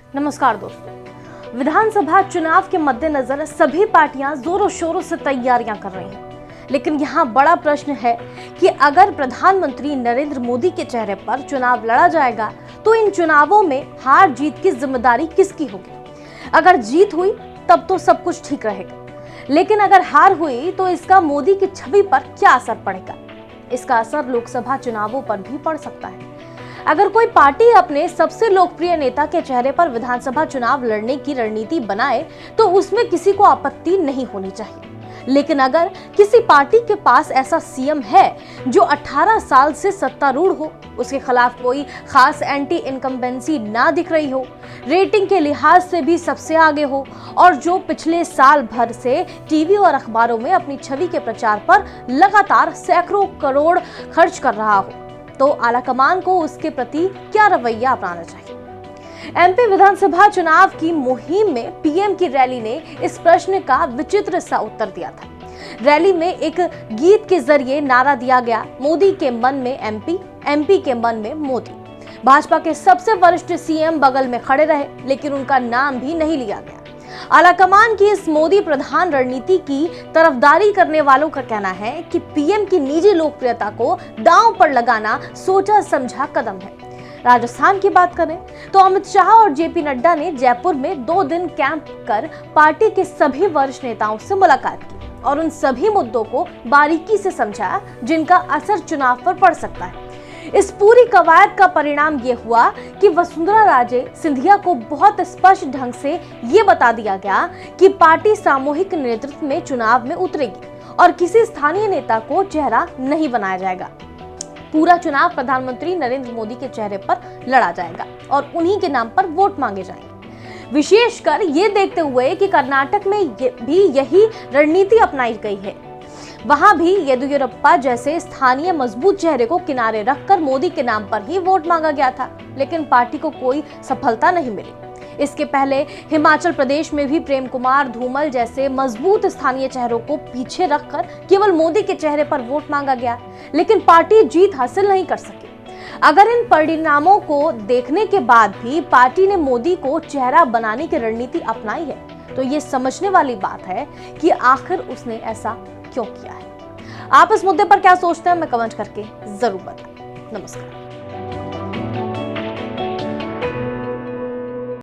नमस्कार दोस्तों, विधानसभा चुनाव के मद्देनजर सभी पार्टियां जोरों शोरों से तैयारियां कर रही हैं। लेकिन यहां बड़ा प्रश्न है कि अगर प्रधानमंत्री नरेंद्र मोदी के चेहरे पर चुनाव लड़ा जाएगा तो इन चुनावों में हार जीत की जिम्मेदारी किसकी होगी। अगर जीत हुई तब तो सब कुछ ठीक रहेगा, लेकिन अगर हार हुई तो इसका मोदी की छवि पर क्या असर पड़ेगा। इसका असर लोकसभा चुनावों पर भी पड़ सकता है। अगर कोई पार्टी अपने सबसे लोकप्रिय नेता के चेहरे पर विधानसभा चुनाव लड़ने की रणनीति बनाए तो उसमें किसी को आपत्ति नहीं होनी चाहिए। लेकिन अगर किसी पार्टी के पास ऐसा सीएम है जो 18 साल से सत्तारूढ़ हो, उसके खिलाफ कोई खास एंटी इनकम्बेंसी ना दिख रही हो, रेटिंग के लिहाज से भी सबसे आगे हो और जो पिछले साल भर से टीवी और अखबारों में अपनी छवि के प्रचार पर लगातार सैकड़ों करोड़ खर्च कर रहा हो, तो आलाकमान को उसके प्रति क्या रवैया अपनाना चाहिए। एमपी विधानसभा चुनाव की मुहिम में पीएम की रैली ने इस प्रश्न का विचित्र सा उत्तर दिया था। रैली में एक गीत के जरिए नारा दिया गया, मोदी के मन में एमपी, एमपी के मन में मोदी। भाजपा के सबसे वरिष्ठ सीएम बगल में खड़े रहे, लेकिन उनका नाम भी नहीं लिया गया। आलाकमान की इस मोदी प्रधान रणनीति की तरफदारी करने वालों का कहना है कि पीएम की निजी लोकप्रियता को दांव पर लगाना सोचा समझा कदम है। राजस्थान की बात करें तो अमित शाह और जेपी नड्डा ने जयपुर में 2 दिन कैंप कर पार्टी के सभी वरिष्ठ नेताओं से मुलाकात की और उन सभी मुद्दों को बारीकी से समझा जिनका असर चुनाव पर पड़ सकता है। इस पूरी कवायद का परिणाम ये हुआ कि वसुंधरा राजे सिंधिया को बहुत स्पष्ट ढंग से ये बता दिया गया कि पार्टी सामूहिक नेतृत्व में चुनाव में उतरेगी और किसी स्थानीय नेता को चेहरा नहीं बनाया जाएगा। पूरा चुनाव प्रधानमंत्री नरेंद्र मोदी के चेहरे पर लड़ा जाएगा और उन्हीं के नाम पर वोट मांगे जाएंगे। विशेषकर ये देखते हुए कि कर्नाटक में भी यही रणनीति अपनाई गई है। वहां भी येदियुरप्पा जैसे स्थानीय मजबूत चेहरे को किनारे रखकर मोदी के नाम पर ही वोट मांगा गया था, लेकिन पार्टी को कोई सफलता नहीं मिली। इसके पहले हिमाचल प्रदेश में भी प्रेम कुमार धूमल जैसे मजबूत स्थानीय चेहरों को पीछे रखकर केवल मोदी के चेहरे पर वोट मांगा गया, लेकिन पार्टी जीत हासिल नहीं कर सकी। अगर इन परिणामों को देखने के बाद भी पार्टी ने मोदी को चेहरा बनाने की रणनीति अपनाई है, तो ये समझने वाली बात है कि आखिर उसने ऐसा क्यों किया है। आप इस मुद्दे पर क्या सोचते हैं, मैं कमेंट करके जरूर बताएं। नमस्कार।